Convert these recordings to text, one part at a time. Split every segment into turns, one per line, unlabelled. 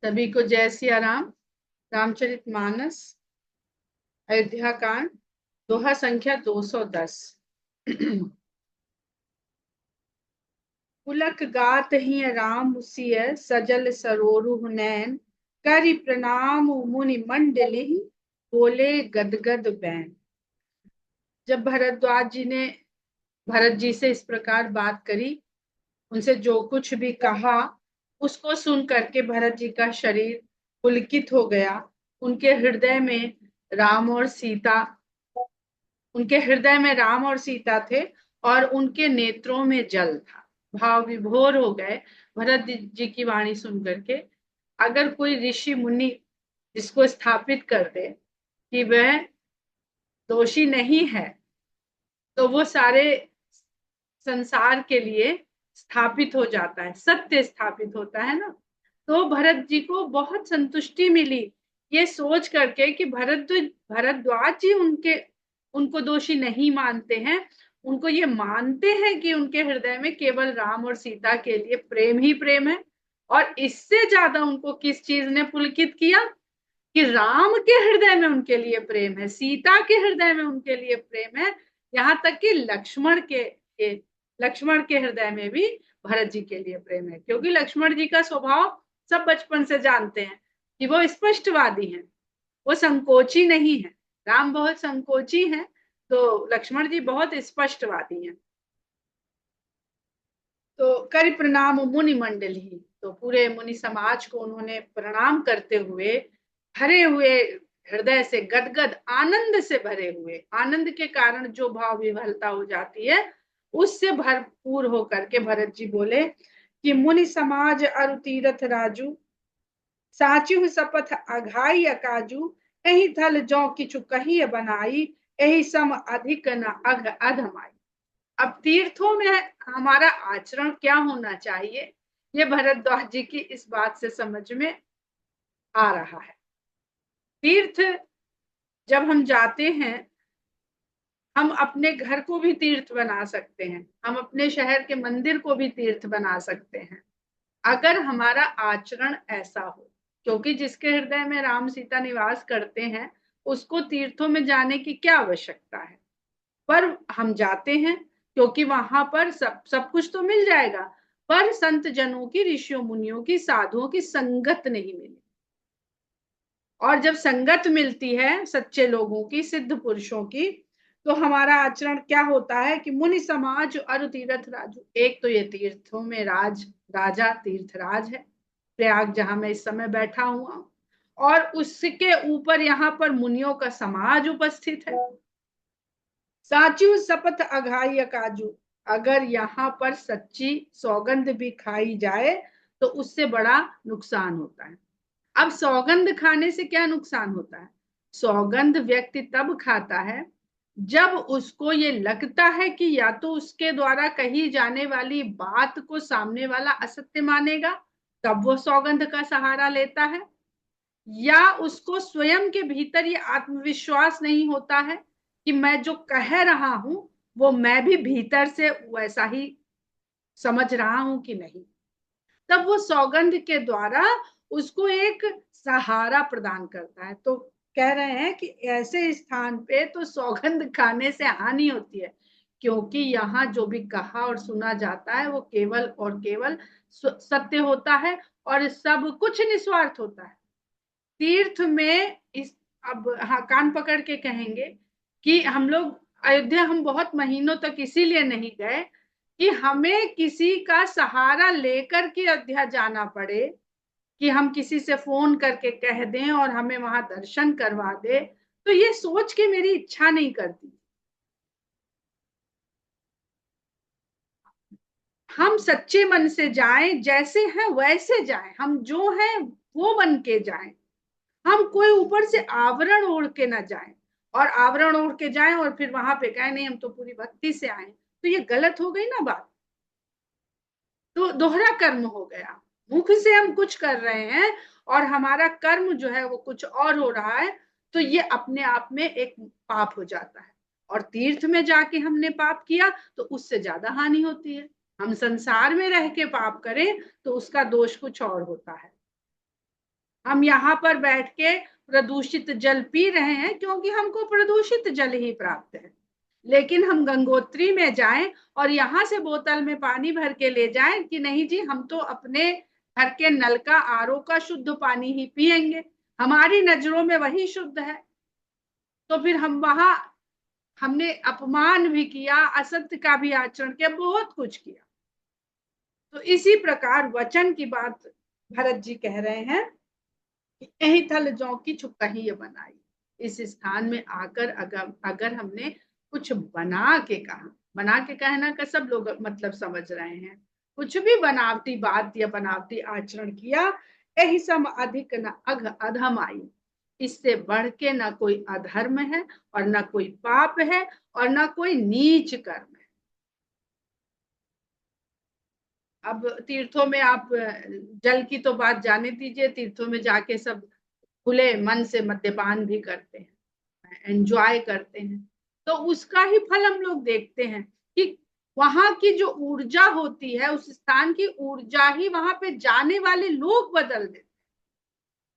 सभी को जय सिया राम। रामचरितमानस अयोध्या कांड दोहा संख्या 210। पुलक गात ही राम सिय सजल सरोरु नैन, करि प्रणाम मुनि मंडली बोले गदगद बैन। जब भरद्वाज जी ने भरत जी से इस प्रकार बात करी, उनसे जो कुछ भी कहा, उसको सुन करके भरत जी का शरीर पुलकित हो गया। उनके हृदय में राम और सीता उनके हृदय में राम और सीता थे और उनके नेत्रों में जल था। भाव विभोर हो गए भरत जी की वाणी सुन करके। अगर कोई ऋषि मुनि जिसको स्थापित कर दे कि वह दोषी नहीं है, तो वो सारे संसार के लिए स्थापित हो जाता है, सत्य स्थापित होता है ना। तो भरत जी को बहुत संतुष्टि मिली ये सोच करके कि भरद्वाज जी उनको दोषी नहीं मानते हैं। उनको ये मानते हैं कि उनके हृदय में केवल राम और सीता के लिए प्रेम ही प्रेम है। और इससे ज्यादा उनको किस चीज ने पुलकित किया कि राम के हृदय में उनके लिए प्रेम है, सीता के हृदय में उनके लिए प्रेम है। यहाँ तक कि लक्ष्मण के हृदय में भी भरत जी के लिए प्रेम है, क्योंकि लक्ष्मण जी का स्वभाव सब बचपन से जानते हैं कि वो स्पष्टवादी हैं, वो संकोची नहीं है। राम बहुत संकोची है, तो लक्ष्मण जी बहुत स्पष्टवादी हैं। तो कर प्रणाम मुनि मंडली, तो पूरे मुनि समाज को उन्होंने प्रणाम करते हुए भरे हुए हृदय से, गदगद आनंद से भरे हुए, आनंद के कारण जो भाव विह्वलता हो जाती है उससे भरपूर होकर के भरत जी बोले कि मुनि समाज अरु तीरथ राजू, साचु शपथ अघाई अकाजू, एहि थल जौ किछु कही बनाई, एहि सम अधिक न अघ अधमाई। अब तीर्थों में हमारा आचरण क्या होना चाहिए, ये भरद्वाज जी की इस बात से समझ में आ रहा है। तीर्थ जब हम जाते हैं, हम अपने घर को भी तीर्थ बना सकते हैं, हम अपने शहर के मंदिर को भी तीर्थ बना सकते हैं, अगर हमारा आचरण ऐसा हो। क्योंकि जिसके हृदय में राम सीता निवास करते हैं, उसको तीर्थों में जाने की क्या आवश्यकता है। पर हम जाते हैं क्योंकि वहां पर सब कुछ तो मिल जाएगा, पर संत जनों की, ऋषियों मुनियों की, साधुओं की संगत नहीं मिली। और जब संगत मिलती है सच्चे लोगों की, सिद्ध पुरुषों की, तो हमारा आचरण क्या होता है कि मुनि समाज और तीर्थ राजू। एक तो ये तीर्थों में राजा तीर्थराज है, प्रयाग जहां मैं इस समय बैठा हुआ, और उसके ऊपर यहाँ पर मुनियों का समाज उपस्थित है। साचू शपथ अघाई काजू, अगर यहाँ पर सच्ची सौगंध भी खाई जाए तो उससे बड़ा नुकसान होता है। अब सौगंध खाने से क्या नुकसान होता है? सौगंध व्यक्ति तब खाता है जब उसको ये लगता है कि या तो उसके द्वारा कही जाने वाली बात को सामने वाला असत्य मानेगा, तब वो सौगंध का सहारा लेता है, या उसको स्वयं के भीतर ये आत्मविश्वास नहीं होता है कि मैं जो कह रहा हूं वो मैं भी भीतर से वैसा ही समझ रहा हूं कि नहीं। तब वो सौगंध के द्वारा उसको एक सहारा प्रदान करता है। तो कह रहे हैं कि ऐसे स्थान पे तो सौगंध खाने से हानि होती है, क्योंकि यहाँ जो भी कहा और सुना जाता है वो केवल और केवल सत्य होता है और सब कुछ निस्वार्थ होता है। तीर्थ में इस, अब हाँ कान पकड़ के कहेंगे कि हम लोग अयोध्या हम बहुत महीनों तक इसीलिए नहीं गए कि हमें किसी का सहारा लेकर के अयोध्या जाना पड़े, कि हम किसी से फोन करके कह दें और हमें वहां दर्शन करवा दे। तो ये सोच के मेरी इच्छा नहीं करती। हम सच्चे मन से जाएं, जैसे हैं वैसे जाएं, हम जो हैं वो बन के जाएं। हम कोई ऊपर से आवरण ओढ़ के ना जाएं, और आवरण ओढ़ के जाएं और फिर वहां पे कहें नहीं हम तो पूरी भक्ति से आए, तो ये गलत हो गई ना बात। तो दोहरा कर्म हो गया, मुख से हम कुछ कर रहे हैं और हमारा कर्म जो है वो कुछ और हो रहा है। तो ये अपने आप में एक पाप हो जाता है, और तीर्थ में जाके हमने पाप किया तो उससे ज्यादा हानि होती है। हम संसार में रह के पाप करें तो उसका दोष कुछ और होता है। हम यहाँ पर बैठ के प्रदूषित जल पी रहे हैं क्योंकि हमको प्रदूषित जल ही प्राप्त है। लेकिन हम गंगोत्री में जाएं और यहाँ से बोतल में पानी भर के ले जाएं कि नहीं जी, हम तो अपने घर के नल का आरओ का शुद्ध पानी ही पिएंगे, हमारी नजरों में वही शुद्ध है। तो फिर हम वहां हमने अपमान भी किया, असत्य का भी आचरण किया, बहुत कुछ किया। तो इसी प्रकार वचन की बात भरत जी कह रहे हैं, यही थल जौ की छुपही बनाई। इस स्थान में आकर अगर हमने कुछ बना के कहा, बना के कहना का सब लोग मतलब समझ रहे हैं, कुछ भी बनावटी बात या बनावटी आचरण किया, यही सम अधिक न अघ अधम आई। इससे बढ़ के ना कोई अधर्म है और ना कोई पाप है और ना कोई नीच कर्म है। अब तीर्थों में आप जल की तो बात जाने दीजिए, तीर्थों में जाके सब खुले मन से मद्यपान भी करते हैं, एंजॉय करते हैं, तो उसका ही फल हम लोग देखते हैं कि वहां की जो ऊर्जा होती है, उस स्थान की ऊर्जा ही वहां पे जाने वाले लोग बदल देते।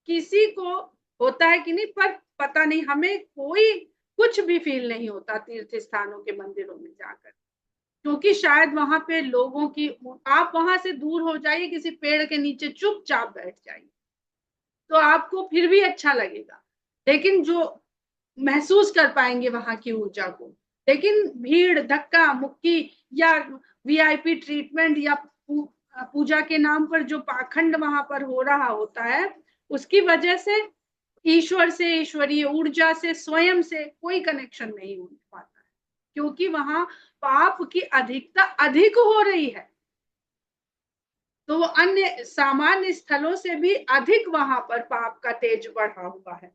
किसी को होता है कि नहीं, पर पता नहीं हमें कोई कुछ भी फील नहीं होता तीर्थ स्थानों के मंदिरों में जाकर, क्योंकि शायद वहां पे लोगों की, आप वहां से दूर हो जाइए, किसी पेड़ के नीचे चुपचाप बैठ जाइए तो आपको फिर भी अच्छा लगेगा, लेकिन जो महसूस कर पाएंगे वहां की ऊर्जा को। लेकिन भीड़, धक्का मुक्की या वीआईपी ट्रीटमेंट या पूजा के नाम पर जो पाखंड वहां पर हो रहा होता है, उसकी वजह से ईश्वर से, ईश्वरीय ऊर्जा से, स्वयं से कोई कनेक्शन नहीं हो पाता है, क्योंकि वहां पाप की अधिकता अधिक हो रही है। तो वो अन्य सामान्य स्थलों से भी अधिक वहां पर पाप का तेज बढ़ा हुआ है।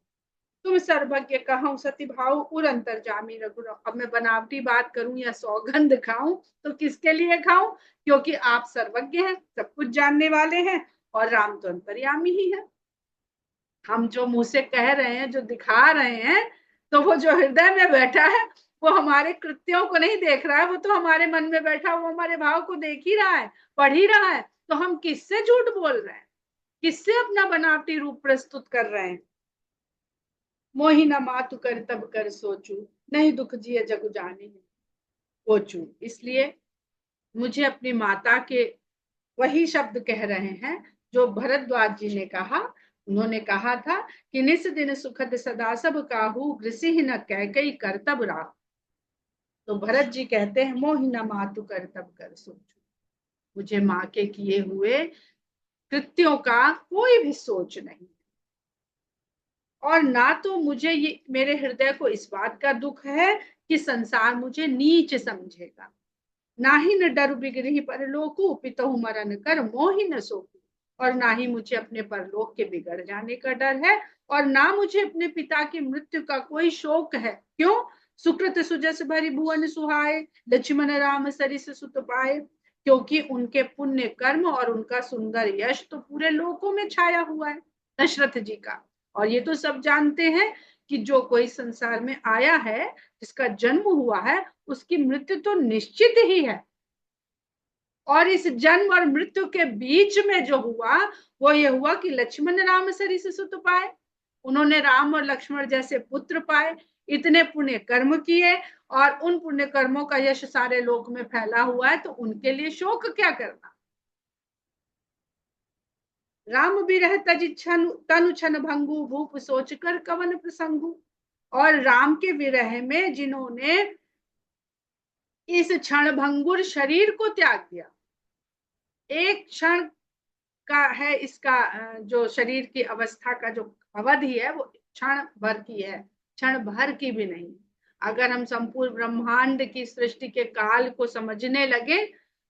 तुम सर्वज्ञ कहूं सती भाव उर अंतर्जामी रघुराव। अब मैं बनावटी बात करूं या सौगंध खाऊं तो किसके लिए खाऊं? क्योंकि आप सर्वज्ञ हैं, सब कुछ जानने वाले हैं, और राम तो अंतर्यामी ही है। हम जो मुंह से कह रहे हैं, जो दिखा रहे हैं, तो वो जो हृदय में बैठा है वो हमारे कृत्यों को नहीं देख रहा है, वो तो हमारे मन में बैठा, वो हमारे भाव को देख ही रहा है, पढ़ ही रहा है। तो हम किससे झूठ बोल रहे हैं, किससे अपना बनावटी रूप प्रस्तुत कर रहे हैं? मोहि न मातु कर तब कर सोचू, नहीं दुख जिए जग जाने पोचू। इसलिए मुझे अपनी माता के वही शब्द कह रहे हैं जो भरद्वाज जी ने कहा। उन्होंने कहा था कि निस दिन सुखद सदा सब काहू, गृसिह न कैकई करतब राहु। तो भरत जी कहते हैं, मोहि न मातु कर तब कर सोचू, मुझे माँ के किए हुए कृत्यों का कोई भी सोच नहीं, और ना तो मुझे ये, मेरे हृदय को इस बात का दुख है कि संसार मुझे नीच समझेगा। ना ही न डर बिगड़ी परलोकु, पितहु मरण कर मोहि न सोकू। और ना ही मुझे अपने परलोक के बिगड़ जाने का डर है, और ना मुझे अपने पिता की मृत्यु का कोई शोक है। क्यों? सुकृत सुजस भरी भुवन सुहाए, लक्ष्मण राम सरिस सुत पाए। क्योंकि उनके पुण्य कर्म और उनका सुंदर यश तो पूरे लोकों में छाया हुआ है, दशरथ जी का। और ये तो सब जानते हैं कि जो कोई संसार में आया है, जिसका जन्म हुआ है, उसकी मृत्यु तो निश्चित ही है। और इस जन्म और मृत्यु के बीच में जो हुआ, वो ये हुआ कि लक्ष्मण राम सरिस सुत पाए, उन्होंने राम और लक्ष्मण जैसे पुत्र पाए, इतने पुण्य कर्म किए, और उन पुण्य कर्मों का यश सारे लोक में फैला हुआ है, तो उनके लिए शोक क्या करना? राम बिरह तज छन तनु छन भंगु, भूप सोच कर कवन प्रसंगु। और राम के विरह में जिन्होंने इस क्षण भंगुर शरीर को त्याग दिया, एक क्षण का है इसका, जो शरीर की अवस्था का जो अवधि है वो क्षण भर की है, क्षण भर की भी नहीं। अगर हम संपूर्ण ब्रह्मांड की सृष्टि के काल को समझने लगे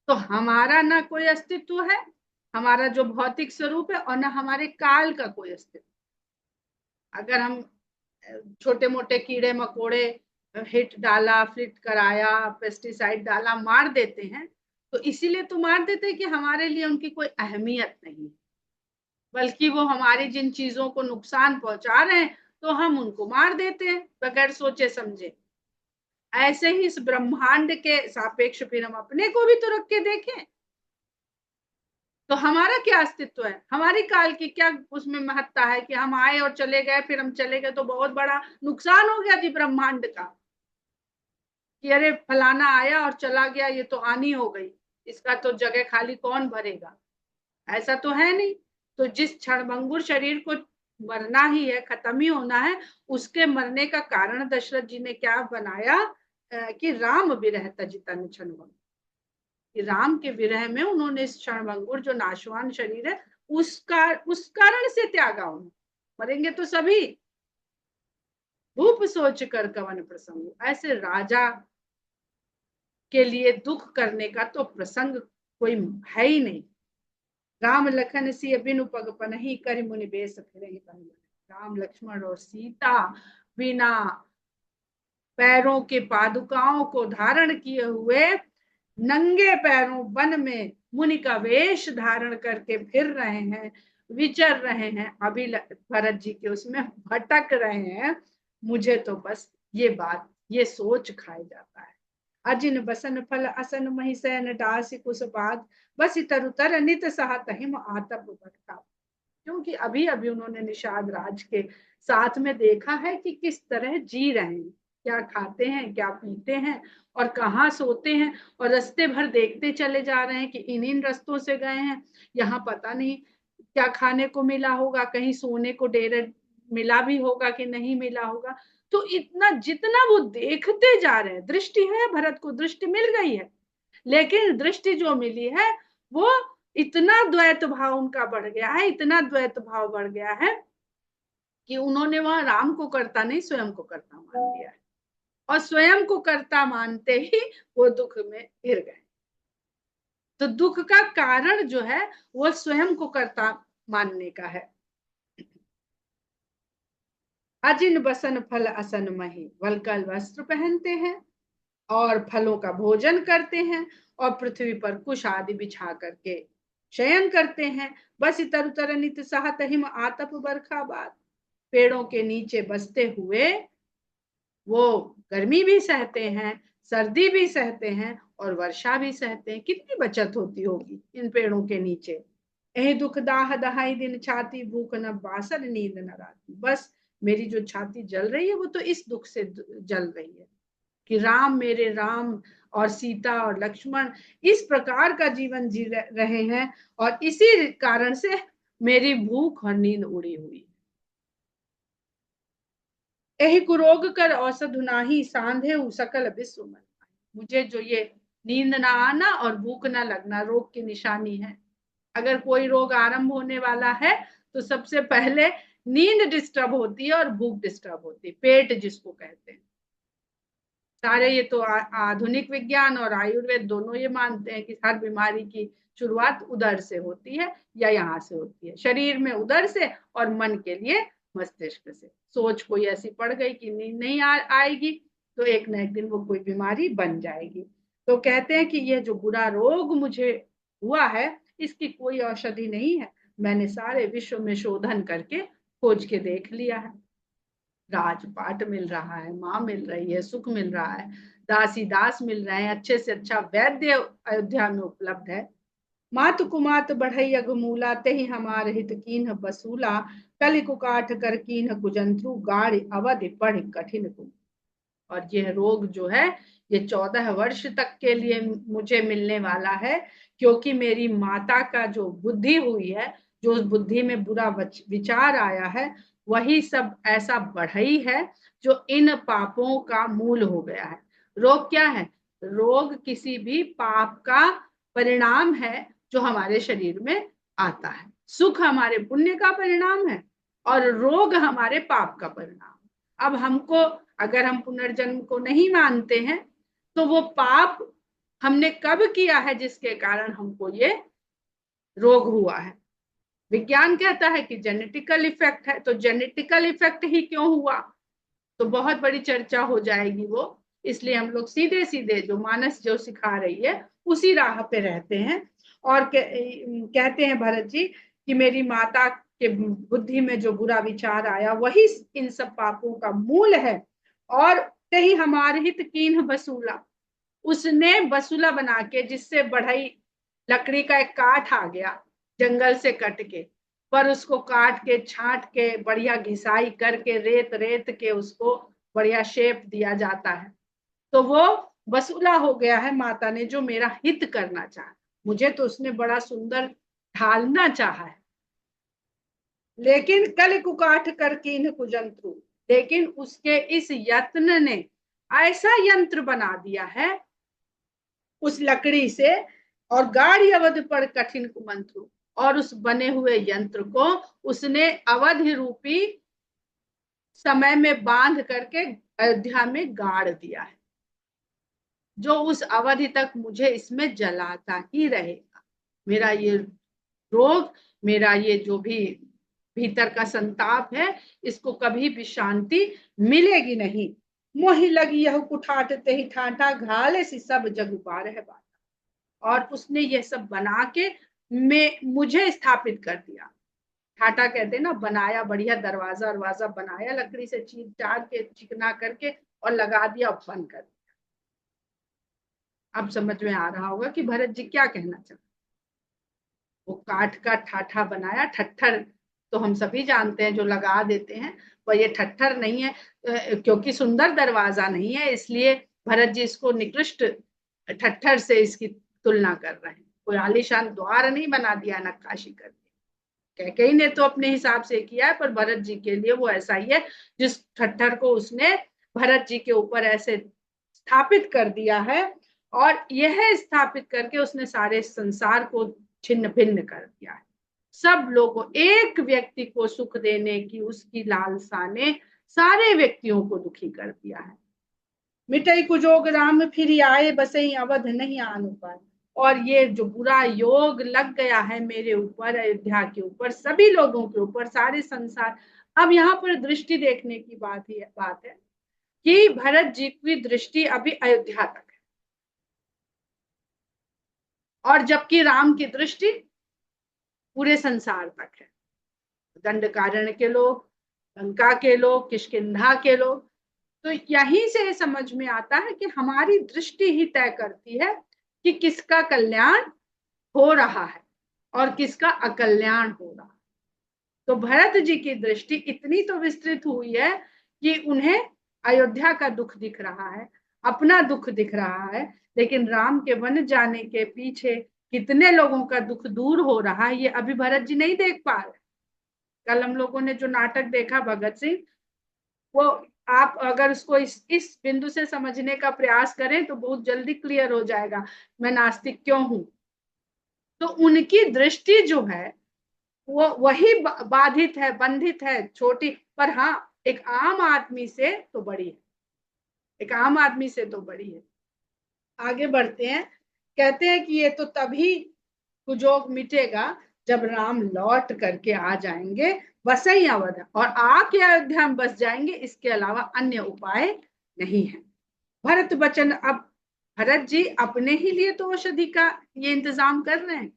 तो हमारा ना कोई अस्तित्व है, हमारा जो भौतिक स्वरूप है, और ना हमारे काल का कोई अस्तित्व। अगर हम छोटे मोटे कीड़े मकोड़े हिट डाला, फ्लिट कराया, पेस्टिसाइड डाला, मार देते हैं, तो इसीलिए तो मार देते हैं कि हमारे लिए उनकी कोई अहमियत नहीं, बल्कि वो हमारी जिन चीजों को नुकसान पहुंचा रहे हैं तो हम उनको मार देते हैं बगैर सोचे समझे। ऐसे ही इस ब्रह्मांड के सापेक्ष फिर हम अपने को भी तो रख के देखें। तो हमारा क्या अस्तित्व है, हमारी काल की क्या उसमें महत्ता है कि हम आए और चले गए, फिर हम चले गए तो बहुत बड़ा नुकसान हो गया जी ब्रह्मांड का, कि अरे फलाना आया और चला गया, ये तो हानि हो गई, इसका तो जगह खाली कौन भरेगा। ऐसा तो है नहीं। तो जिस क्षणभंगुर शरीर को मरना ही है, खत्म ही होना है, उसके मरने का कारण दशरथ जी ने क्या बनाया, कि राम विरह तज तन क्षणभंगुर, कि राम के विरह में उन्होंने इस क्षणभंगुर जो नाशवान शरीर है उसका उस कारण से त्यागा उन्होंने। मरेंगे तो सभी, भूप सोच कर कवन प्रसंग, ऐसे राजा के लिए दुख करने का तो प्रसंग कोई है ही नहीं। राम लखन सी बिनु पग पनहि कर मुनि बेस फिरहि बन। राम लक्ष्मण और सीता बिना पैरों के पादुकाओं को धारण किए हुए नंगे पैरों वन में मुनि का वेश धारण करके फिर रहे हैं, विचर रहे हैं, अभी भरत जी के उसमें भटक रहे हैं। मुझे तो बस ये बात, ये सोच खाए जाता है। अजिन बसन फल असन मही सैन डासी कुस पात, बस इतर उतर नित सहत हिम आतप भटका। क्योंकि अभी अभी उन्होंने निषाद राज के साथ में देखा है कि किस तरह जी रहे हैं, क्या खाते हैं, क्या पीते हैं और कहाँ सोते हैं, और रास्ते भर देखते चले जा रहे हैं कि इन इन रास्तों से गए हैं, यहाँ पता नहीं क्या खाने को मिला होगा, कहीं सोने को डेरे मिला भी होगा कि नहीं मिला होगा। तो इतना जितना वो देखते जा रहे हैं, दृष्टि है, भरत को दृष्टि मिल गई है, लेकिन दृष्टि जो मिली है वो इतना द्वैत भाव उनका बढ़ गया है, इतना द्वैत भाव बढ़ गया है कि उन्होंने वहां राम को कर्ता नहीं स्वयं को कर्ता मान लिया है, और स्वयं को कर्ता मानते ही वो दुख में घिर गए। तो दुख का कारण जो है वो स्वयं को कर्ता मानने का है। अजिन बसन फल असन मही, वलकल वस्त्र पहनते हैं और फलों का भोजन करते हैं और पृथ्वी पर कुश आदि बिछा करके शयन करते हैं। बस इतर उतर नित सहत हिम आतप बरखा बाद, पेड़ों के नीचे बसते हुए वो गर्मी भी सहते हैं, सर्दी भी सहते हैं और वर्षा भी सहते हैं। कितनी बचत होती होगी इन पेड़ों के नीचे। एह दुख दाह दहाई दिन छाती, भूख न बासर नींद न राती। बस मेरी जो छाती जल रही है वो तो इस दुख से जल रही है कि राम, मेरे राम और सीता और लक्ष्मण इस प्रकार का जीवन जी रहे हैं, और इसी कारण से मेरी भूख और नींद उड़ी हुई। यही कुरोग कर औषध नाही, सांधे सकल विश्व मन। मुझे जो ये नींद ना आना और भूख ना लगना रोग की निशानी है। अगर कोई रोग आरंभ होने वाला है तो सबसे पहले नींद डिस्टर्ब होती है और भूख डिस्टर्ब होती है, पेट जिसको कहते हैं। सारे ये तो आधुनिक विज्ञान और आयुर्वेद दोनों ये मानते हैं कि हर बीमारी की शुरुआत उदर से होती है या यहाँ से होती है, शरीर में उदर से और मन के लिए मस्तिष्क से। सोच कोई ऐसी पड़ गई कि नींद नहीं आएगी तो एक न एक दिन वो कोई बीमारी बन जाएगी। तो कहते हैं कि ये जो बुरा रोग मुझे हुआ है इसकी कोई औषधि नहीं है, मैंने सारे विश्व में शोधन करके खोज के देख लिया है। राजपाट मिल रहा है, माँ मिल रही है, सुख मिल रहा है, दासी दास मिल रहे हैं, अच्छे से अच्छा वैद्य अयोध्या में उपलब्ध है। मात कुमात बढ़ई अगमूला, ते ही हमार हित कीन्ह बसूला, कलि कुकाठ कर कीन्ह कुजंत्रु, गाढ़ अवधि पढ़ कठिन कुम। और यह रोग जो है ये 14 वर्ष तक के लिए मुझे मिलने वाला है, क्योंकि मेरी माता का जो बुद्धि हुई है, जो उस बुद्धि में बुरा विचार आया है, वही सब ऐसा बढ़ई है जो इन पापों का मूल हो गया है। रोग क्या है? रोग किसी भी पाप का परिणाम है जो हमारे शरीर में आता है। सुख हमारे पुण्य का परिणाम है और रोग हमारे पाप का परिणाम। अब हमको, अगर हम पुनर्जन्म को नहीं मानते हैं तो वो पाप हमने कब किया है जिसके कारण हमको ये रोग हुआ है? विज्ञान कहता है कि जेनेटिकल इफेक्ट है, तो जेनेटिकल इफेक्ट ही क्यों हुआ तो बहुत बड़ी चर्चा हो जाएगी वो। इसलिए हम लोग सीधे सीधे जो मानस जो सिखा रही है उसी राह पे रहते हैं और कहते हैं भरत जी कि मेरी माता के बुद्धि में जो बुरा विचार आया वही इन सब पापों का मूल है। और ही हमारे हित कीन्ह बसूला, उसने बसूला बना के, जिससे बढ़ई लकड़ी का एक काठ आ गया, जंगल से कट के, पर उसको काट के छांट के बढ़िया घिसाई करके रेत रेत के उसको बढ़िया शेप दिया जाता है। तो वो वसूला हो गया है माता ने, जो मेरा हित करना चाहा। मुझे तो उसने बड़ा सुंदर ढालना चाहा है, लेकिन कल कुकाठ कर कीन कुजंत्रु, लेकिन उसके इस यत्न ने ऐसा यंत्र बना दिया है उस लकड़ी से, और गाढ़ी अवध पर कठिन कुमंत्रु, और उस बने हुए यंत्र को उसने अवधि रूपी समय में बांध करके अयोध्या में गाड़ दिया है, जो उस अवधि तक मुझे इसमें जलाता ही रहेगा। मेरा ये रोग, मेरा ये जो भी भीतर का संताप है, इसको कभी भी शांति मिलेगी नहीं। मोहि लगी यह कुठाट ते ही ठाठा, घाले सी सब जग पार है बात। और उसने ये सब बना के मुझे स्थापित कर दिया। ठाटा कहते हैं ना, बनाया, बढ़िया दरवाजा दरवाजा बनाया लकड़ी से चीर चार के चिकना करके और लगा दिया और बंद कर दिया। अब समझ में आ रहा होगा कि भरत जी क्या कहना चाहते। वो काठ का ठाठा बनाया, ठट्ठर तो हम सभी जानते हैं जो लगा देते हैं, पर ये ठट्ठर नहीं है, क्योंकि सुंदर दरवाजा नहीं है, इसलिए भरत जी इसको निकृष्ट ठट्ठर से इसकी तुलना कर रहे हैं। कोई आलीशान द्वार नहीं बना दिया नक्काशी करके। कैकेयी ने तो अपने हिसाब से किया है, पर भरत जी के लिए वो ऐसा ही है जिस ठट्ठर को उसने भरत जी के ऊपर ऐसे स्थापित कर दिया है, और यह स्थापित करके उसने सारे संसार को छिन्न भिन्न कर दिया है। सब लोगों, एक व्यक्ति को सुख देने की उसकी लालसा ने सारे व्यक्तियों को दुखी कर दिया है। मिटई कुजोग राम फिर आए, बसई अवध नहीं आन पाए। और ये जो बुरा योग लग गया है मेरे ऊपर, अयोध्या के ऊपर, सभी लोगों के ऊपर, सारे संसार। अब यहाँ पर दृष्टि देखने की बात है कि भरत जी की दृष्टि अभी अयोध्या तक है, और जबकि राम की दृष्टि पूरे संसार तक है। दंडकारण्य के लोग, लंका के लोग, किष्किंधा के लोग। तो यहीं से समझ में आता है कि हमारी दृष्टि ही तय करती है कि किसका कल्याण हो रहा है और किसका अकल्याण हो रहा है। तो भरत जी की दृष्टि इतनी तो विस्तृत हुई है कि उन्हें अयोध्या का दुख दिख रहा है, अपना दुख दिख रहा है, लेकिन राम के वन जाने के पीछे कितने लोगों का दुख दूर हो रहा है, ये अभी भरत जी नहीं देख पा रहे। कल हम लोगों ने जो नाटक देखा भगत सिंह, वो आप अगर उसको इस बिंदु से समझने का प्रयास करें तो बहुत जल्दी क्लियर हो जाएगा मैं नास्तिक क्यों हूं। तो उनकी दृष्टि जो है वो वही बाधित है, बंधित है, छोटी, पर हाँ एक आम आदमी से तो बड़ी है, एक आम आदमी से तो बड़ी है। आगे बढ़ते हैं, कहते हैं कि ये तो तभी कुजोग मिटेगा जब राम लौट करके आ जाएंगे वसई अवध, और आके अयोध्या में बस जाएंगे, इसके अलावा अन्य उपाय नहीं है। भरत बचन, अब भरत जी अपने ही लिए तो औषधि का ये इंतजाम कर रहे हैं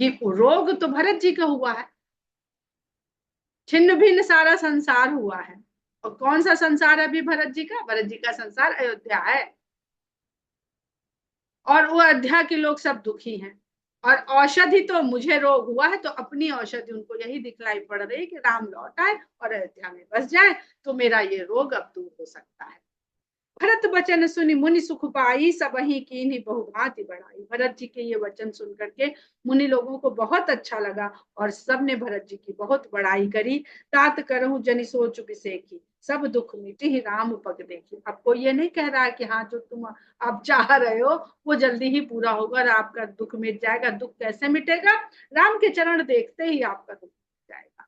कि रोग तो भरत जी का हुआ है, छिन्न भिन्न सारा संसार हुआ है। और कौन सा संसार है अभी भरत जी का? भरत जी का संसार अयोध्या है, और वो अयोध्या के लोग सब दुखी हैं। और औषधि तो मुझे रोग हुआ है, तो अपनी औषधि उनको यही दिखलाई पड़ रही है कि राम लौट आए और अयोध्या में बस जाए, तो मेरा ये रोग अब दूर हो सकता है। भरत वचन सुनि मुनि सुख पाई, सबहि कीन्ही बहुभांति बढ़ाई। भरत जी के ये वचन सुन करके मुनि लोगों को बहुत अच्छा लगा, और सब ने भरत जी की बहुत बड़ाई करी। तात करहु जनि सोच बिसेखी, सब दुख मिटी ही राम पग देखी। अब कोई ये नहीं कह रहा है कि हाँ जो तुम आप चाह रहे हो वो जल्दी ही पूरा होगा और आपका दुख मिट जाएगा। दुख कैसे मिटेगा? राम के चरण देखते ही आपका दुख मिट जाएगा।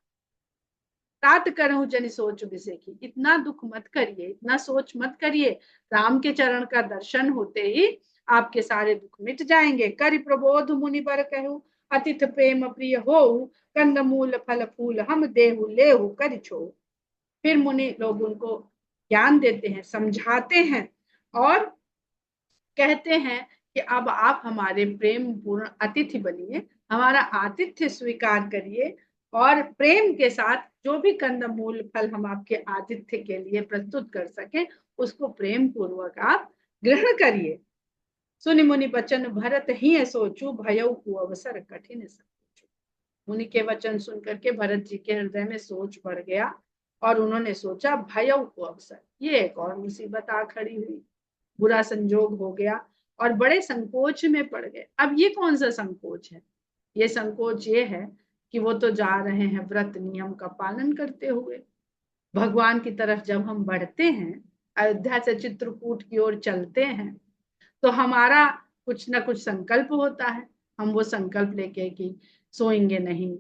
तात करहु जनि सोच बिसेखी, इतना दुख मत करिए, इतना सोच मत करिए, राम के चरण का दर्शन होते ही आपके सारे दुख मिट जाएंगे। करि प्रबोध मुनि बर कहु, अतिथ प्रेम प्रिय हो, कंद मूल फल फूल हम देहु लेहु करि छो। फिर मुनि लोग उनको ज्ञान देते हैं, समझाते हैं, और कहते हैं कि अब आप हमारे प्रेम पूर्ण अतिथि बनिए, हमारा आतिथ्य स्वीकार करिए, और प्रेम के साथ जो भी कंदमूल फल हम आपके आतिथ्य के लिए प्रस्तुत कर सके उसको प्रेम पूर्वक आप ग्रहण करिए। सुनि मुनि बचन भरत ही सोचू, भयउ अवसर कठिन सोचू। मुनि के वचन सुन करके भरत जी के हृदय में सोच बढ़ गया और उन्होंने सोचा भयऊ को अवसर, ये एक और मुसीबत आ खड़ी हुई, बुरा संजोग हो गया और बड़े संकोच में पड़ गए। अब ये कौन सा संकोच है? ये संकोच ये है कि वो तो जा रहे हैं व्रत नियम का पालन करते हुए। भगवान की तरफ जब हम बढ़ते हैं, अयोध्या से चित्रकूट की ओर चलते हैं, तो हमारा कुछ ना कुछ संकल्प होता है। हम वो संकल्प लेके कि सोएंगे नहीं,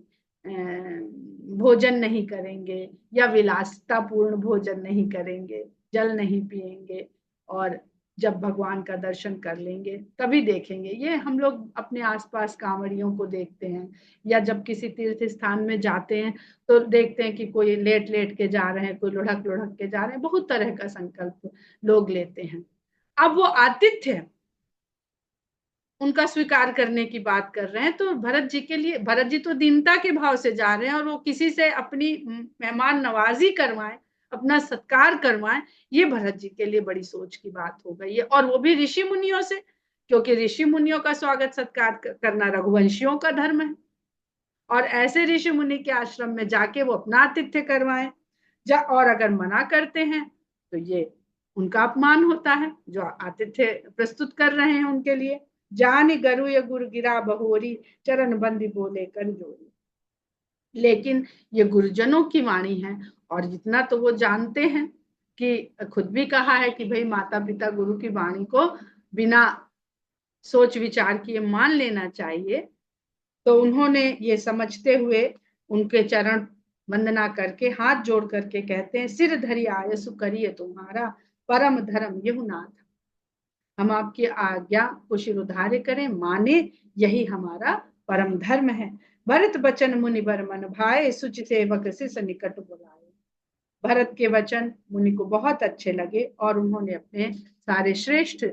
भोजन नहीं करेंगे या विलासिता पूर्ण भोजन नहीं करेंगे, जल नहीं पिएंगे, और जब भगवान का दर्शन कर लेंगे तभी देखेंगे। ये हम लोग अपने आसपास कांवड़ियों को देखते हैं, या जब किसी तीर्थ स्थान में जाते हैं तो देखते हैं कि कोई लेट लेट के जा रहे हैं, कोई लुढ़क लुढ़क के जा रहे हैं, बहुत तरह का संकल्प लोग लेते हैं। अब वो आतिथ्य उनका स्वीकार करने की बात कर रहे हैं, तो भरत जी के लिए, भरत जी तो दीनता के भाव से जा रहे हैं और वो किसी से अपनी मेहमान नवाजी करवाएं, अपना सत्कार करवाएं, ये भरत जी के लिए बड़ी सोच की बात हो गई है। और वो भी ऋषि मुनियों से, क्योंकि ऋषि मुनियों का स्वागत सत्कार करना रघुवंशियों का धर्म है। और ऐसे ऋषि मुनि के आश्रम में जाके वो अपना आतिथ्य करवाएं, और अगर मना करते हैं तो ये उनका अपमान होता है जो आतिथ्य प्रस्तुत कर रहे हैं उनके लिए। जान गरु या गुरु गिरा बहोरी, चरण बंदी बोले कर जोरी। लेकिन ये गुरुजनों की वाणी है, और जितना तो वो जानते हैं कि खुद भी कहा है कि भाई माता पिता गुरु की वाणी को बिना सोच विचार किए मान लेना चाहिए। तो उन्होंने ये समझते हुए उनके चरण वंदना करके हाथ जोड़ करके कहते हैं, सिर धरी आयसु करिए तुम्हारा, परम धर्म यहु नाथ। हम आपकी आज्ञा को शिरोधार्य करें, माने, यही हमारा परम धर्म है। भरत बचन मुनि बर मन भाए, सुचि सेवक शिष्य निकट बुलाए। भरत के वचन मुनि को बहुत अच्छे लगे और उन्होंने अपने सारे श्रेष्ठ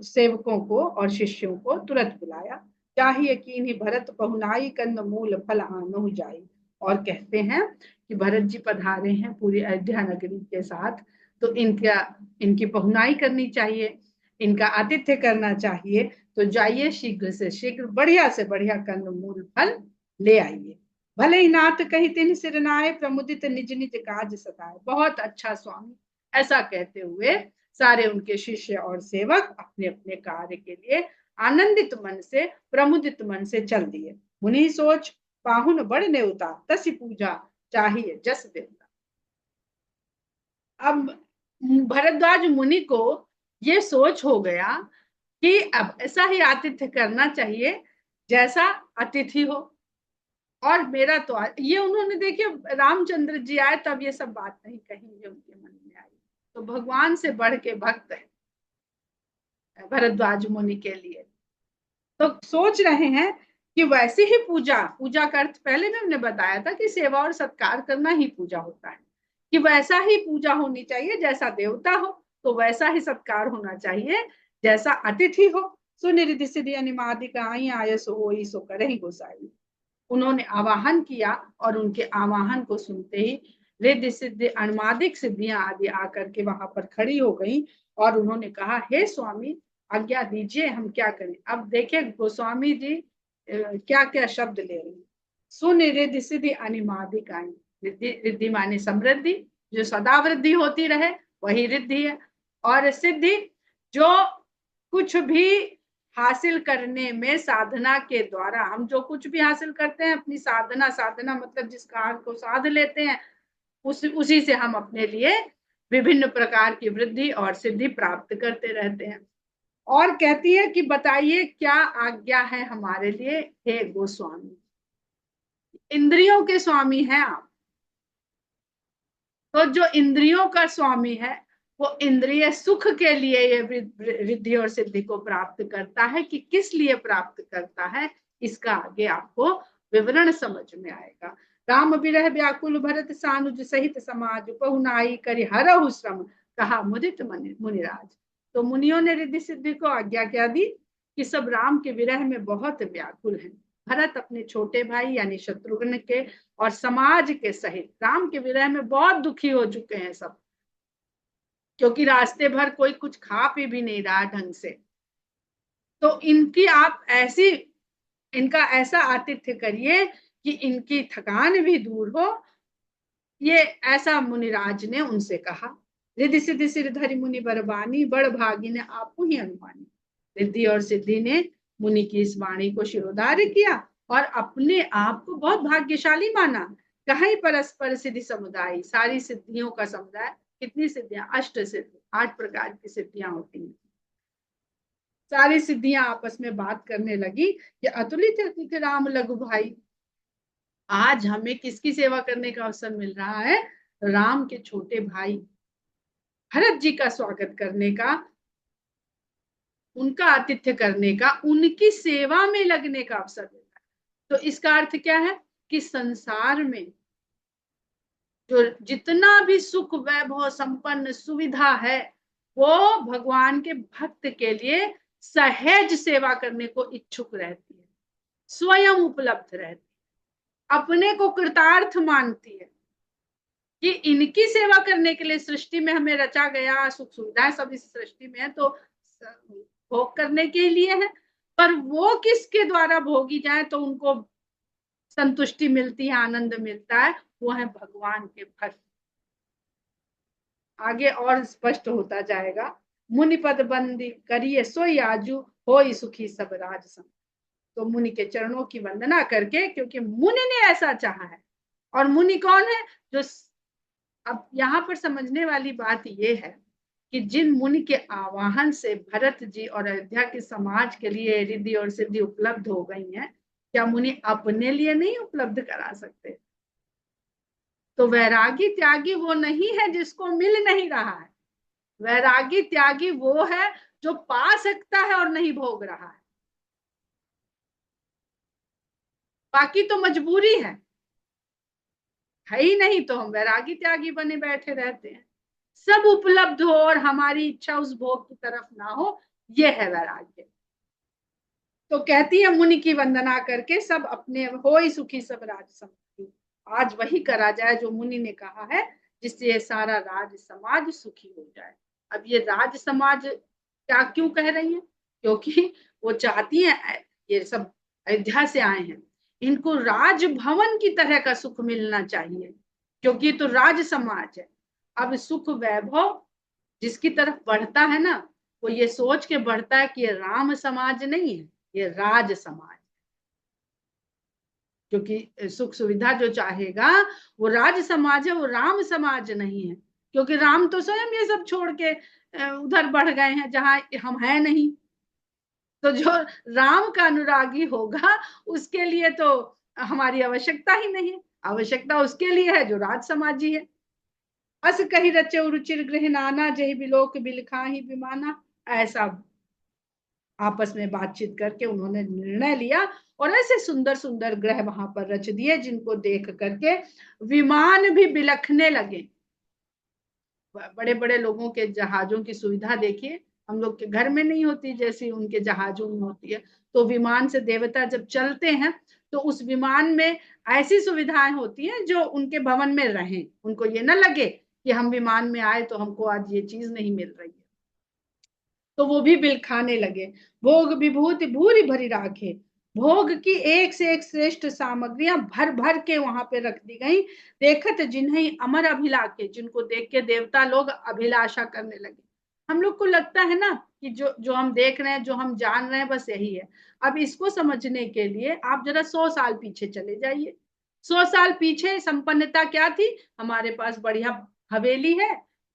सेवकों को और शिष्यों को तुरंत बुलाया। चाहिए कीन्ही भरत पहुनाई, कंद मूल फल आनहु जाई। और कहते हैं कि भरत जी पधारे हैं पूरी अयोध्या नगरी के साथ, तो इनकी पहुनाई करनी चाहिए, इनका आतिथ्य करना चाहिए। तो जाइए शीघ्र से शीघ्र बढ़िया से बढ़िया कंद मूल फल ले आइए। भले ही नाथ कही तिन सिर नाए, प्रमुदित निज निज काज सताए। बहुत अच्छा स्वामी, ऐसा कहते हुए सारे उनके शिष्य और सेवक अपने अपने कार्य के लिए आनंदित मन से, प्रमुदित मन से चल दिए। मुनि सोच पाहुन बड़ नेवता, तसी पूजा चाहिए जस देवता। अब भरद्वाज मुनि को ये सोच हो गया कि अब ऐसा ही आतिथ्य करना चाहिए जैसा अतिथि हो। और मेरा तो ये उन्होंने, देखिए रामचंद्र जी आए तब ये सब बात नहीं कही, ये उनके मन में आई। तो भगवान से बढ़ के भक्त है भरद्वाज मुनि के लिए। तो सोच रहे हैं कि वैसी ही पूजा, पूजा का अर्थ पहले भी हमने बताया था कि सेवा और सत्कार करना ही पूजा होता है, कि वैसा ही पूजा होनी चाहिए जैसा देवता हो, तो वैसा ही सत्कार होना चाहिए जैसा अतिथि हो। सुनिधि सिद्धि अनिमादिक आई, आयस हो सो करहि गोसाई। उन्होंने आवाहन किया और उनके आवाहन को सुनते ही रिद्धि सिद्धि अनुमादिक सिद्धियां आदि आकर के वहां पर खड़ी हो गई और उन्होंने कहा, हे स्वामी आज्ञा दीजिए, हम क्या करें। अब देखें गोस्वामी जी क्या क्या शब्द ले रहे हैं। सुन रिद्धि सिद्धि अनिमादिक आई, रिद्धि माने समृद्धि, जो सदा वृद्धि होती रहे वही रिद्धि है। और सिद्धि, जो कुछ भी हासिल करने में साधना के द्वारा, हम जो कुछ भी हासिल करते हैं अपनी साधना, साधना मतलब जिस कार्य को साध लेते हैं उसी से हम अपने लिए विभिन्न प्रकार की वृद्धि और सिद्धि प्राप्त करते रहते हैं। और कहती है कि बताइए क्या आज्ञा है हमारे लिए, हे गोस्वामी। इंद्रियों के स्वामी हैं आप, तो जो इंद्रियों का स्वामी है वो इंद्रिय सुख के लिए ये रिद्धि और सिद्धि को प्राप्त करता है। कि किस लिए प्राप्त करता है, इसका आगे आपको विवरण समझ में आएगा। राम विरह व्याकुल भरत सानुज सहित समाज, पहुनाई करि हरहु श्रम, कहा मुदित मुनिराज। तो मुनियों ने रिद्धि सिद्धि को आज्ञा क्या दी कि सब राम के विरह में बहुत व्याकुल हैं। भरत अपने छोटे भाई यानी शत्रुघ्न के और समाज के सहित राम के विरह में बहुत दुखी हो चुके हैं सब, क्योंकि रास्ते भर कोई कुछ खा पी भी नहीं रहा ढंग से। तो इनकी आप इनका ऐसा आतिथ्य करिए कि इनकी थकान भी दूर हो, ये ऐसा मुनिराज ने उनसे कहा। रिद्धि सिद्धि सिरधरि मुनि बरबानी, बड़ भागी ने आपको ही अनुमानी। रिद्धि और सिद्धि ने मुनि की इस वाणी को शिरोधार्य किया और अपने आप को बहुत भाग्यशाली माना। कहीं परस्पर सिद्धि समुदाय, सारी सिद्धियों का समुदाय। कितनी सिद्धियां? अष्ट सिद्धि, 8 प्रकार की सिद्धियां होती हैं। सारी सिद्धियां आपस में बात करने लगी कि अतुलित अतिथि राम लघु भाई, आज हमें किसकी सेवा करने का अवसर मिल रहा है? राम के छोटे भाई भरत जी का स्वागत करने का, उनका आतिथ्य करने का, उनकी सेवा में लगने का अवसर मिल रहा है। तो इसका अर्थ क्या है कि संसार में जो जितना भी सुख वैभव संपन्न सुविधा है, वो भगवान के भक्त के लिए सहज सेवा करने को इच्छुक रहती है, स्वयं उपलब्ध रहती है, अपने को कृतार्थ मानती है कि इनकी सेवा करने के लिए सृष्टि में हमें रचा गया, सुख सुविधाएं सब इस सृष्टि में है तो भोग करने के लिए है, पर वो किसके द्वारा भोगी जाए तो उनको संतुष्टि मिलती है, आनंद मिलता है, वो है भगवान के भक्त। आगे और स्पष्ट होता जाएगा। मुनि पद बंदी करिए सोई आजू, होई सुखी सब राज सम। तो मुनि के चरणों की वंदना करके, क्योंकि मुनि ने ऐसा चाहा है। और मुनि कौन है? जो अब यहाँ पर समझने वाली बात यह है कि जिन मुनि के आवाहन से भरत जी और अयोध्या के समाज के लिए रिद्धि और सिद्धि उपलब्ध हो गई हैं, क्या मुनि अपने लिए नहीं उपलब्ध करा सकते? तो वैरागी त्यागी वो नहीं है जिसको मिल नहीं रहा है। वैरागी त्यागी वो है जो पा सकता है और नहीं भोग रहा है। बाकी तो मजबूरी है ही नहीं, तो हम वैरागी त्यागी बने बैठे रहते हैं। सब उपलब्ध हो और हमारी इच्छा उस भोग की तरफ ना हो, ये है वैराग्य। तो कहती है मुनि की वंदना करके सब अपने हो ही सुखी सब राज समाज। आज वही करा जाए जो मुनि ने कहा है, जिससे सारा राज समाज सुखी हो जाए। अब ये राज समाज क्या क्यों कह रही है? क्योंकि वो चाहती है, ये सब अयोध्या से आए हैं, इनको राजभवन की तरह का सुख मिलना चाहिए, क्योंकि तो राज समाज है। अब सुख वैभव जिसकी तरफ बढ़ता है ना, वो ये सोच के बढ़ता है कि ये राम समाज नहीं है, ये राज समाज। क्योंकि सुख सुविधा जो चाहेगा वो राज समाज है, वो राम समाज नहीं है। क्योंकि राम तो स्वयं ये सब छोड़ के उधर बढ़ गए हैं जहां हम हैं नहीं। तो जो राम का अनुरागी होगा उसके लिए तो हमारी आवश्यकता ही नहीं है। आवश्यकता उसके लिए है जो राज समाजी है। अस कही रचे रुचिर गृह नाना, जही बिलोक बिलखा ही विमाना। ऐसा आपस में बातचीत करके उन्होंने निर्णय लिया और ऐसे सुंदर सुंदर ग्रह वहां पर रच दिए, जिनको देख करके विमान भी बिलखने लगे। बड़े बड़े लोगों के जहाजों की सुविधा देखिए, हम लोग के घर में नहीं होती जैसी उनके जहाजों में होती है। तो विमान से देवता जब चलते हैं तो उस विमान में ऐसी सुविधाएं होती हैं जो उनके भवन में रहें, उनको ये ना लगे कि हम विमान में आए तो हमको आज ये चीज नहीं मिल रही है। तो वो भी बिल खाने लगे। भोग विभूति भूरी भरी राखे, भोग की एक से एक श्रेष्ठ सामग्रियां भर भर के वहां पे रख दी गई। देखत जिन्हें अमर अभिलाखे, जिनको देख के देवता लोग अभिलाषा करने लगे। हम लोग को लगता है ना कि जो जो हम देख रहे हैं, जो हम जान रहे हैं, बस यही है। अब इसको समझने के लिए आप जरा 100 साल पीछे चले जाइए। 100 साल पीछे संपन्नता क्या थी? हमारे पास बढ़िया हवेली है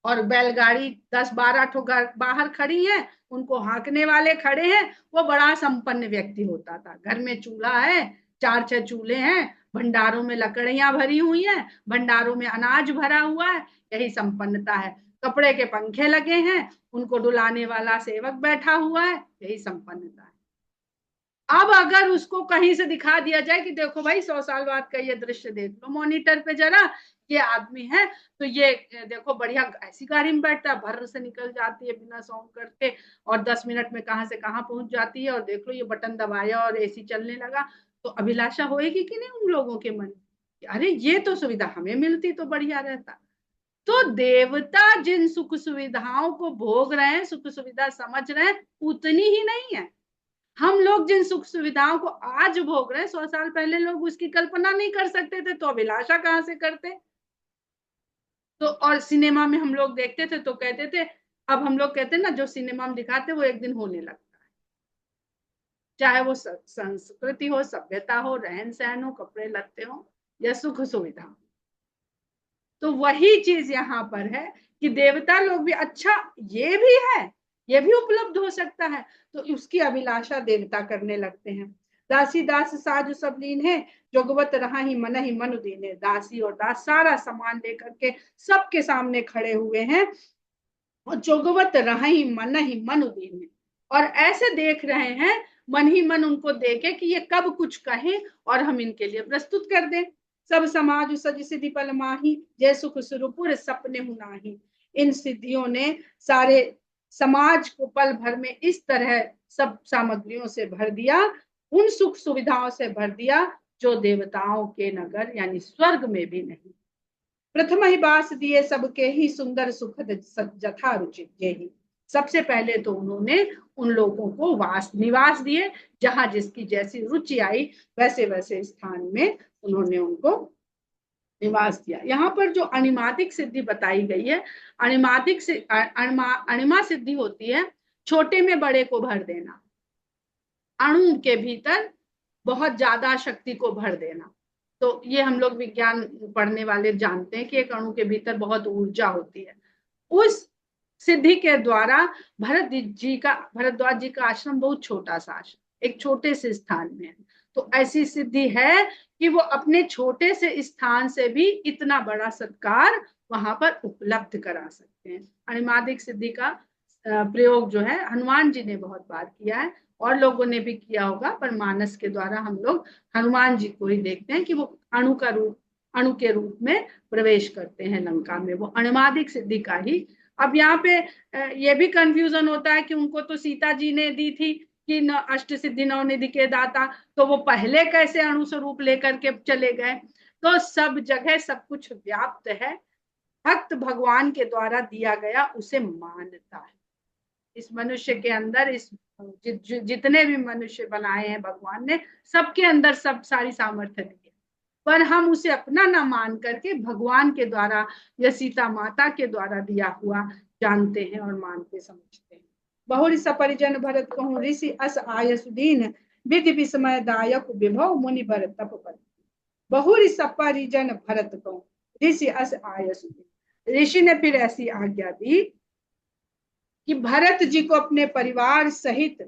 और बैलगाड़ी 10-12 ठो बाहर खड़ी है, उनको हाँकने वाले खड़े हैं, वो बड़ा संपन्न व्यक्ति होता था। घर में चूल्हा है, 4-6 चूल्हे हैं, भंडारों में लकड़ियां भरी हुई हैं, भंडारों में अनाज भरा हुआ है, यही संपन्नता है। कपड़े के पंखे लगे हैं, उनको डुलाने वाला सेवक बैठा हुआ है, यही संपन्नता है। अब अगर उसको कहीं से दिखा दिया जाए कि देखो भाई 100 साल बाद का ये दृश्य देख लो मॉनिटर पे जरा, ये आदमी है तो ये देखो बढ़िया ऐसी गाड़ी में बैठता है, भर से निकल जाती है बिना सॉन्ग करके और 10 मिनट में कहां से कहां पहुंच जाती है, और देख लो ये बटन दबाया और एसी चलने लगा, तो अभिलाषा होएगी कि नहीं उन लोगों के मन? अरे ये तो सुविधा हमें मिलती तो बढ़िया रहता। तो देवता जिन सुख सुविधाओं को भोग रहे हैं, सुख सुविधा समझ रहे हैं, उतनी ही नहीं है। हम लोग जिन सुख सुविधाओं को आज भोग रहे हैं, 100 साल पहले लोग उसकी कल्पना नहीं कर सकते थे, तो अभिलाषा कहाँ से करते। तो और सिनेमा में हम लोग देखते थे तो कहते थे, अब हम लोग कहते हैं ना, जो सिनेमा में दिखाते वो एक दिन होने लगता है, चाहे वो संस्कृति हो, सभ्यता हो, रहन सहन हो, कपड़े लत्ते हो, या सुख सुविधा। तो वही चीज यहाँ पर है कि देवता लोग भी, अच्छा ये भी है, ये भी उपलब्ध हो सकता है, तो उसकी अभिलाषा देवता करने लगते हैं। दासी दास साजु सब लीन है, जोगवत रहा ही मन दीने। दासी और दास सारा सामान लेकर के सबके सामने खड़े हुए हैं, और जोगवत रहा ही मन दीने, और ऐसे देख रहे हैं, मन ही मन उनको देखे कि ये कब कुछ कहें और हम इनके लिए प्रस्तुत कर दें। सब समाज सज सिद्धि पल माही, जय सुख सुरपुर सपने हुनाही। इन सिद्धियों ने सारे समाज को पल भर में इस तरह सब सामग्रियों से भर दिया, उन सुख सुविधाओं से भर दिया जो देवताओं के नगर यानी स्वर्ग में भी नहीं। प्रथम ही बास दिए सबके ही, सुंदर सुखद जथा रुचित ही। सबसे पहले तो उन्होंने उन लोगों को निवास दिए, जहां जिसकी जैसी रुचि आई वैसे वैसे स्थान में उन्होंने उनको निवास दिया। यहाँ पर जो अणिमादिक सिद्धि बताई गई है, अणिमादिक से अणिमा सिद्धि होती है छोटे में बड़े को भर देना, अणु के भीतर बहुत ज्यादा शक्ति को भर देना। तो ये हम लोग विज्ञान पढ़ने वाले जानते हैं कि एक अणु के भीतर बहुत ऊर्जा होती है। उस सिद्धि के द्वारा भरद्वाज जी का आश्रम बहुत छोटा सा आश्रम, एक छोटे से स्थान में है, तो ऐसी सिद्धि है कि वो अपने छोटे से स्थान से भी इतना बड़ा सत्कार वहां पर उपलब्ध करा सकते हैं। अणिमादिक सिद्धि का प्रयोग जो है हनुमान जी ने बहुत बार किया है, और लोगों ने भी किया होगा, पर मानस के द्वारा हम लोग हनुमान जी को ही देखते हैं कि वो अणु के रूप में प्रवेश करते हैं लंका में, वो अणिमादिक सिद्धि का ही। अब यहाँ पे ये भी कंफ्यूजन होता है कि उनको तो सीता जी ने दी थी कि अष्ट सिद्धि नवनिधि के दाता, तो वो पहले कैसे अणु स्वरूप लेकर के चले गए। तो सब जगह सब कुछ व्याप्त है, भक्त भगवान के द्वारा दिया गया उसे मानता है। इस मनुष्य के अंदर, इस जितने भी मनुष्य बनाए हैं भगवान ने, सबके अंदर सब सारी सामर्थ्य दी है, पर हम उसे अपना ना मान करके भगवान के द्वारा या सीता माता के द्वारा दिया हुआ जानते हैं और मानते समझते हैं। बहुरी सपरिजन भरत कहूँ, ऋषि अस आयसुदीन, विधि विस्मय दायक विभव मुनि बर तप पर। बहुरी सपरिजन भरत कहूँ, ऋषि अस आयसुदीन। ऋषि ने फिर ऐसी आज्ञा दी कि भरत जी को अपने परिवार सहित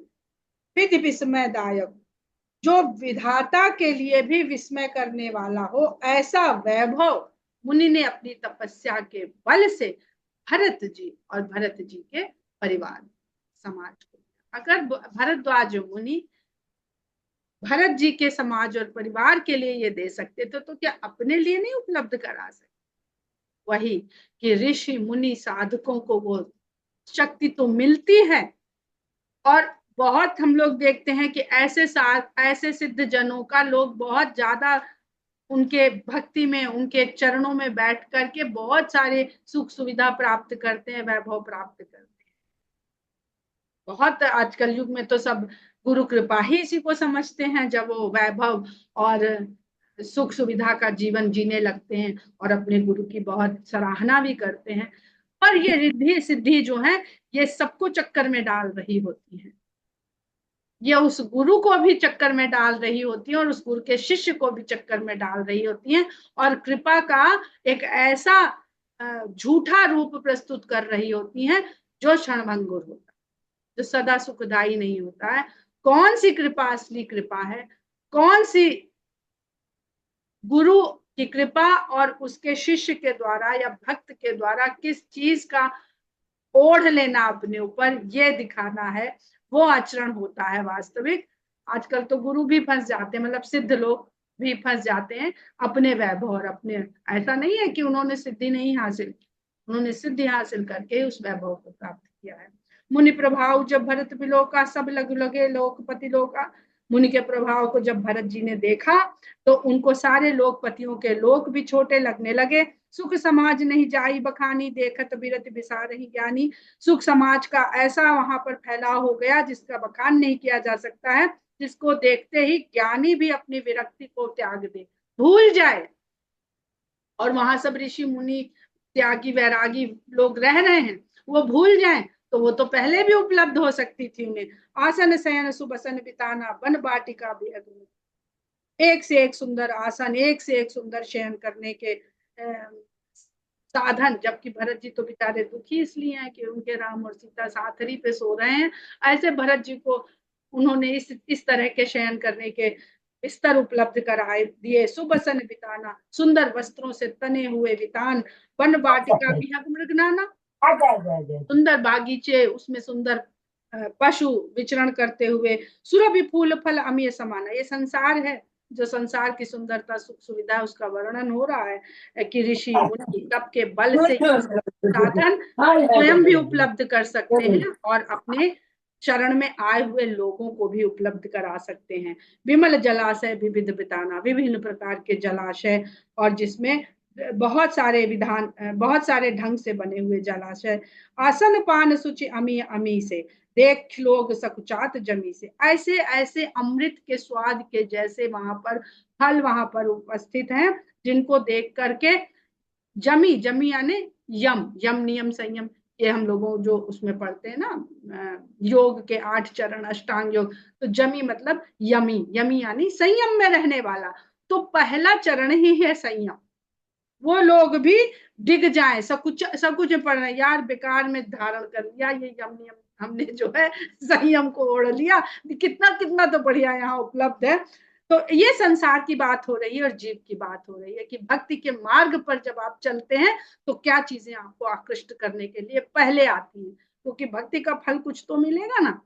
विधि विस्मयदायक, जो विधाता के लिए भी विस्मय करने वाला हो, ऐसा वैभव मुनि ने अपनी तपस्या के बल से भरत जी और भरत जी के परिवार समाज को। अगर भरद्वाज मुनि भरत जी के समाज और परिवार के लिए ये दे सकते थे, तो क्या अपने लिए नहीं उपलब्ध करा सकते। वही कि ऋषि मुनि साधकों को वो शक्ति तो मिलती है, और बहुत हम लोग देखते हैं कि ऐसे सिद्ध जनों का लोग बहुत ज्यादा उनके भक्ति में, उनके चरणों में बैठ करके बहुत सारे सुख सुविधा प्राप्त करते हैं, वैभव प्राप्त करते हैं। बहुत आजकल युग में तो सब गुरु कृपा ही इसी को समझते हैं, जब वो वैभव और सुख सुविधा का जीवन जीने लगते हैं और अपने गुरु की बहुत सराहना भी करते हैं। पर ये रिद्धि सिद्धि जो है, ये सबको चक्कर में डाल रही होती है, ये उस गुरु को भी चक्कर में डाल रही होती है, और उस गुरु के शिष्य को भी चक्कर में डाल रही होती है, और कृपा का एक ऐसा झूठा रूप प्रस्तुत कर रही होती हैं जो क्षणभंगुर होता है, जो सदा सुखदायी नहीं होता है। कौन सी कृपा असली कृपा है, कौन सी गुरु की कृपा और उसके शिष्य के द्वारा या भक्त के द्वारा किस चीज का ओढ़ लेना अपने ऊपर, ये दिखाना है, वो आचरण होता है वास्तविक। आजकल तो गुरु भी फंस जाते हैं, मतलब सिद्ध लोग भी फंस जाते हैं अपने वैभव और अपने, ऐसा नहीं है कि उन्होंने सिद्धि नहीं हासिल की, उन्होंने सिद्धि हासिल करके उस वैभव को प्राप्त किया है। मुनि प्रभाव जब भरत बिलोका, सब लग लगे लोकपति लोका। मुनि के प्रभाव को जब भरत जी ने देखा तो उनको सारे लोकपतियों के लोक भी छोटे लगने लगे। सुख समाज नहीं जाई बखानी, देखत बिरत बिसारहि ज्ञानी। सुख समाज का ऐसा वहां पर फैलाव हो गया जिसका बखान नहीं किया जा सकता है, जिसको देखते ही ज्ञानी भी अपनी विरक्ति को त्याग दे, भूल जाए। और वहां सब ऋषि मुनि त्यागी वैरागी लोग रह रहे हैं, वो भूल जाएं तो वो तो पहले भी उपलब्ध हो सकती थी उन्हें। आसन शयन सुबसन बिताना, वन बाटिका भी, एक से एक सुंदर आसन, एक से एक सुंदर शयन करने के साधन। जबकि भरत जी तो बेचारे दुखी इसलिए हैं कि उनके राम और सीता साथरी पे सो रहे हैं, ऐसे भरत जी को उन्होंने इस तरह के शयन करने के बिस्तर उपलब्ध कराए दिए। सुबसन बिताना, सुंदर वस्त्रों से तने हुए वितान, वन बाटिका विहग मृगनाना, सुंदर बागीचे, उसमें सुंदर पशु विचरण करते हुए। सुरभि फूल फल अमीय समाना, ये संसार है, जो संसार की सुंदरता सुख सुविधा उसका वर्णन हो रहा है कि ऋषि मुनि तप के बल से साधन स्वयं भी उपलब्ध कर सकते हैं और अपने शरण में आए हुए लोगों को भी उपलब्ध करा सकते हैं। विमल जलाशय विविध बिताना, विभिन्न प्रकार के जलाशय, और जिसमें बहुत सारे विधान, बहुत सारे ढंग से बने हुए जलाशय। आसन पान सुचि अमी अमी से, देख लोग सकुचात जमी से, ऐसे ऐसे अमृत के स्वाद के जैसे वहां पर फल वहां पर उपस्थित हैं, जिनको देख करके जमी, जमी यानी यम, यम नियम संयम, ये हम लोगों जो उसमें पढ़ते हैं ना योग के 8 चरण अष्टांग योग, तो जमी मतलब यमी, यमी यानी संयम में रहने वाला। तो पहला चरण ही है संयम। वो लोग भी डिग जाए, सब कुछ पढ़ रहे यार, बेकार में धारण कर लिया ये यम नियम, हमने जो है संयम को ओढ़ लिया, कितना कितना तो बढ़िया यहाँ उपलब्ध है। तो ये संसार की बात हो रही है और जीव की बात हो रही है कि भक्ति के मार्ग पर जब आप चलते हैं तो क्या चीजें आपको आकृष्ट करने के लिए पहले आती हैं, क्योंकि भक्ति का फल कुछ तो मिलेगा ना।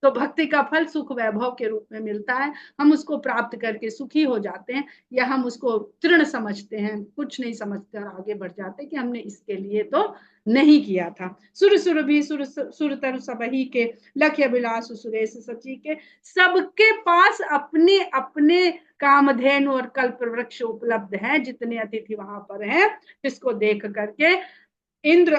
तो भक्ति का फल सुख वैभव के रूप में मिलता है, हम उसको प्राप्त करके सुखी हो जाते हैं, या हम उसको तृण समझते हैं, कुछ नहीं समझते और आगे बढ़ जाते हैं कि हमने इसके लिए तो नहीं किया था। सुर सुर भी सुर सुर तरु सबही के, लख्य विलास सुरेश सची के। सबके पास अपने अपने कामधेनु और कल्प वृक्ष उपलब्ध हैं, जितने अतिथि वहां पर हैं, जिसको देख करके इंद्र